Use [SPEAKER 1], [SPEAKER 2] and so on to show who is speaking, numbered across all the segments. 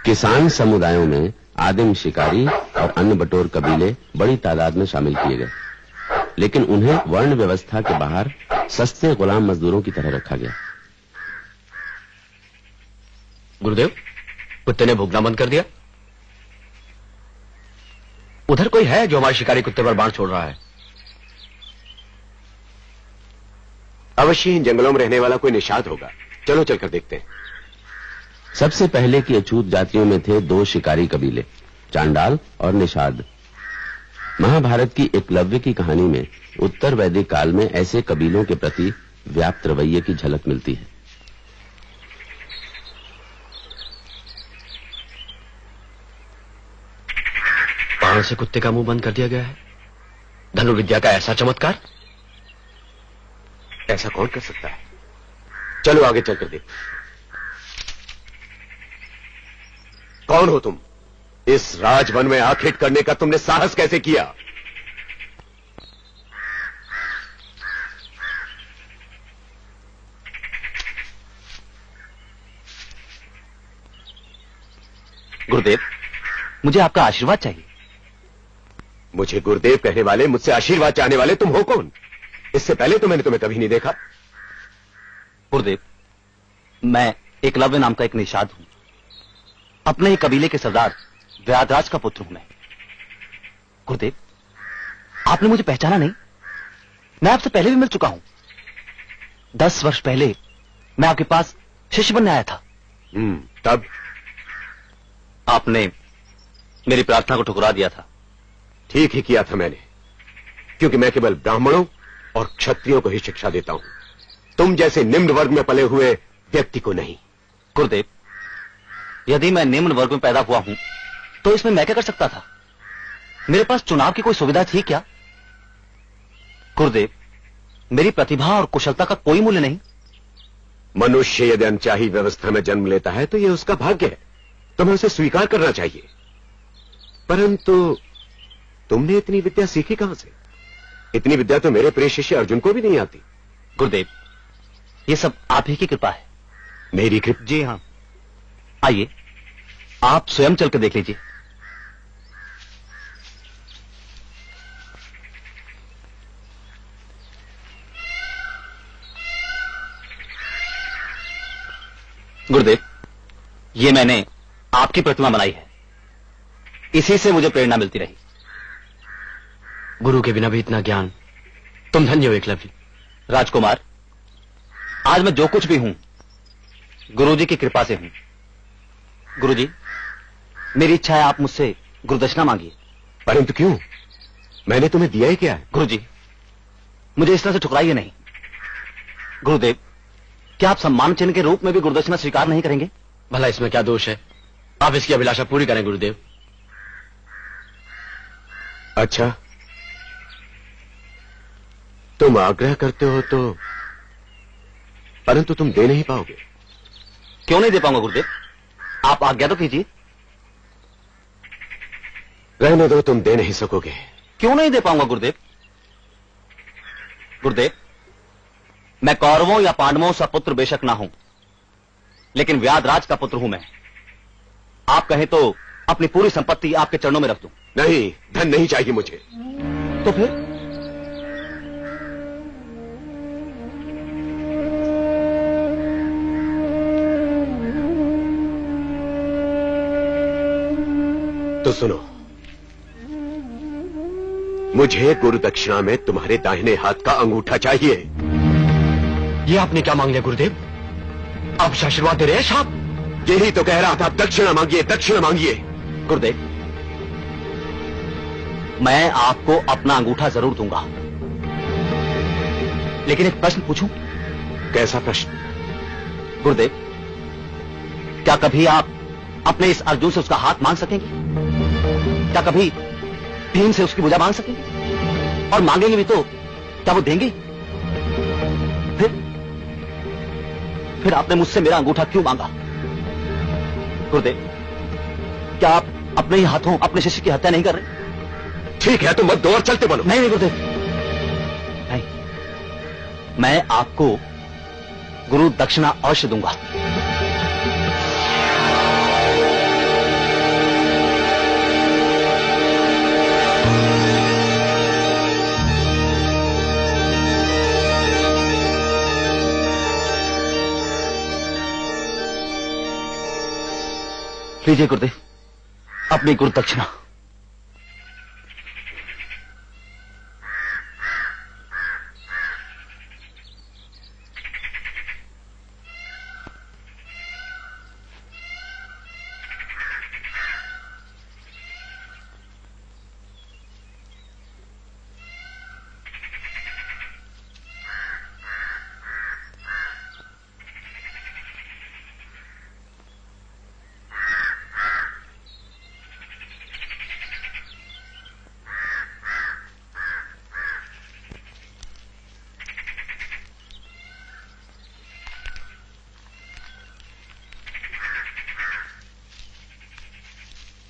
[SPEAKER 1] किसान समुदायों में आदिम शिकारी और अन्य बटोर कबीले बड़ी तादाद में शामिल किए गए, लेकिन उन्हें वर्ण व्यवस्था के बाहर सस्ते गुलाम मजदूरों की तरह रखा गया।
[SPEAKER 2] गुरुदेव, कुत्ते ने भूखना बंद कर दिया। उधर कोई है जो हमारे शिकारी कुत्ते पर बाण छोड़ रहा है?
[SPEAKER 3] अवश्य इन जंगलों में रहने वाला कोई निषाद होगा। चलो चलकर देखते हैं।
[SPEAKER 1] सबसे पहले की अछूत जातियों में थे दो शिकारी कबीले, चांडाल और निषाद। महाभारत की एकलव्य की कहानी में उत्तर वैदिक काल में ऐसे कबीलों के प्रति व्याप्त रवैये की झलक मिलती है।
[SPEAKER 2] बाण से कुत्ते का मुंह बंद कर दिया गया है। धनुर्विद्या का ऐसा चमत्कार
[SPEAKER 3] ऐसा कौन कर सकता है? चलो आगे चलकर देख। कौन हो तुम? इस राजवन में आखेट करने का तुमने साहस कैसे किया?
[SPEAKER 4] गुरुदेव, मुझे आपका आशीर्वाद चाहिए।
[SPEAKER 3] मुझे गुरुदेव कहने वाले, मुझसे आशीर्वाद चाहने वाले तुम हो कौन? इससे पहले तो मैंने तुम्हें कभी नहीं देखा।
[SPEAKER 4] गुरुदेव, मैं एकलव्य नाम का एक निषाद हूं। अपने ही कबीले के सरदार व्याधराज का पुत्र हूं मैं। गुरुदेव, आपने मुझे पहचाना नहीं? मैं आपसे पहले भी मिल चुका हूं। 10 वर्ष पहले मैं आपके पास शिष्य बनने आया था।
[SPEAKER 3] तब
[SPEAKER 4] आपने मेरी प्रार्थना को ठुकरा दिया था।
[SPEAKER 3] ठीक ही किया था मैंने, क्योंकि मैं केवल ब्राह्मणों और क्षत्रियों को ही शिक्षा देता हूं, तुम जैसे निम्न वर्ग में पले हुए व्यक्ति को नहीं।
[SPEAKER 4] गुरुदेव, यदि मैं निम्न वर्ग में पैदा हुआ हूं तो इसमें मैं क्या कर सकता था? मेरे पास चुनाव की कोई सुविधा थी क्या? गुरुदेव, मेरी प्रतिभा और कुशलता का कोई मूल्य नहीं।
[SPEAKER 3] मनुष्य यदि अनचाही व्यवस्था में जन्म लेता है तो यह उसका भाग्य है, तुम्हें उसे स्वीकार करना चाहिए। परंतु तुमने इतनी विद्या सीखी कहां से? इतनी विद्या तो मेरे प्रिय शिष्य अर्जुन को भी नहीं आती।
[SPEAKER 4] गुरुदेव, ये सब आप ही की कृपा है।
[SPEAKER 3] मेरी कृपा?
[SPEAKER 4] जी हां। आइए, आप स्वयं चलकर देख लीजिए। गुरुदेव, ये मैंने आपकी प्रतिमा बनाई है। इसी से मुझे प्रेरणा मिलती रही।
[SPEAKER 2] गुरु के बिना भी इतना ज्ञान, तुम धन्य हो एकलव्य।
[SPEAKER 4] राजकुमार, आज मैं जो कुछ भी हूं गुरुजी की कृपा से हूं। गुरुजी, मेरी इच्छा है आप मुझसे गुरुदक्षिणा मांगिए।
[SPEAKER 3] परंतु क्यों? मैंने तुम्हें दिया ही क्या है?
[SPEAKER 4] गुरुजी, मुझे इस तरह से ठुकराइए नहीं। गुरुदेव, क्या आप सम्मान चिन्ह के रूप में भी गुरुदक्षिणा स्वीकार नहीं करेंगे?
[SPEAKER 2] भला इसमें क्या दोष है? आप इसकी अभिलाषा पूरी करें गुरुदेव।
[SPEAKER 3] अच्छा, तुम आग्रह करते हो तो, परंतु तुम दे नहीं पाओगे।
[SPEAKER 4] क्यों नहीं दे पाऊंगा गुरुदेव? आप आज्ञा तो कीजिए।
[SPEAKER 3] रहने दो, तुम दे नहीं सकोगे।
[SPEAKER 4] क्यों नहीं दे पाऊंगा गुरुदेव? गुरुदेव, मैं कौरवों या पांडवों सा पुत्र बेशक ना हूं, लेकिन व्याधराज का पुत्र हूं मैं। आप कहें तो अपनी पूरी संपत्ति आपके चरणों में रख दूं।
[SPEAKER 3] नहीं, धन नहीं चाहिए मुझे।
[SPEAKER 4] तो फिर?
[SPEAKER 3] तो सुनो, मुझे गुरु दक्षिणा में तुम्हारे दाहिने हाथ का अंगूठा चाहिए।
[SPEAKER 2] ये आपने क्या मांग लिया गुरुदेव? आप आशीर्वाद दे रहे हैं साहब?
[SPEAKER 3] यही तो कह रहा था, दक्षिणा मांगिए, दक्षिणा मांगिए।
[SPEAKER 4] गुरुदेव, मैं आपको अपना अंगूठा जरूर दूंगा, लेकिन एक प्रश्न पूछूं?
[SPEAKER 3] कैसा प्रश्न?
[SPEAKER 4] गुरुदेव, क्या कभी आप अपने इस अर्जुन से उसका हाथ मांग सकेंगे? क्या कभी भीम से उसकी भुजा मांग सकेंगे? और मांगेंगे भी तो क्या वो देंगे? फिर आपने मुझसे मेरा अंगूठा क्यों मांगा? गुरुदेव, क्या आप अपने ही हाथों अपने शिष्य की हत्या नहीं कर रहे?
[SPEAKER 3] ठीक है, तो मत दो और चलते बनो।
[SPEAKER 4] नहीं गुरुदेव, नहीं, मैं आपको गुरु दक्षिणा अवश्य दूंगा। लीजिए गुरुदेव अपनी गुरु दक्षिणा।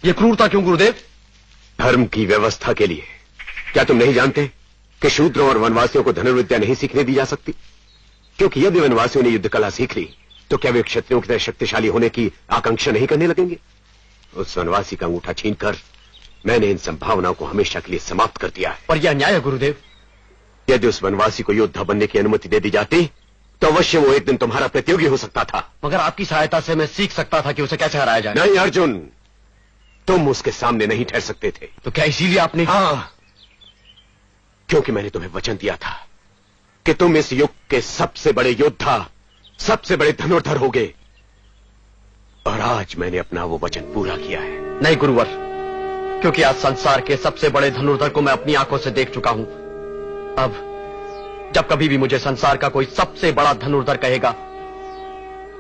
[SPEAKER 2] ये क्रूरता क्यों गुरुदेव?
[SPEAKER 3] धर्म की व्यवस्था के लिए। क्या तुम नहीं जानते कि शूद्रों और वनवासियों को धनुर्विद्या नहीं सीखने दी जा सकती? क्योंकि यदि वनवासियों ने युद्ध कला सीख ली तो क्या वे क्षत्रियों की तरह शक्तिशाली होने की आकांक्षा नहीं करने लगेंगे? उस वनवासी का अंगूठा छीनकर मैंने इन संभावनाओं को हमेशा के लिए समाप्त कर दिया है।
[SPEAKER 2] पर यह अन्याय है गुरुदेव।
[SPEAKER 3] यदि उस वनवासी को योद्धा बनने की अनुमति दे दी जाती तो अवश्य वो एक दिन तुम्हारा प्रतियोगी हो सकता था।
[SPEAKER 2] मगर आपकी सहायता से मैं सीख सकता था कि उसे कैसे हराया जाए।
[SPEAKER 3] नहीं अर्जुन, तुम उसके सामने नहीं ठहर सकते थे।
[SPEAKER 2] तो क्या इसीलिए आपने?
[SPEAKER 3] हाँ, क्योंकि मैंने तुम्हें वचन दिया था कि तुम इस युग के सबसे बड़े योद्धा, सबसे बड़े धनुर्धर होगे। और आज मैंने अपना वो वचन पूरा किया है।
[SPEAKER 2] नहीं गुरुवर, क्योंकि आज संसार के सबसे बड़े धनुर्धर को मैं अपनी आंखों से देख चुका हूं। अब जब कभी भी मुझे संसार का कोई सबसे बड़ा धनुर्धर कहेगा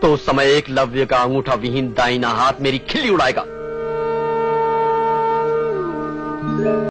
[SPEAKER 2] तो उस समय एकलव्य का अंगूठा विहीन दाहिना हाथ मेरी खिल्ली उड़ाएगा।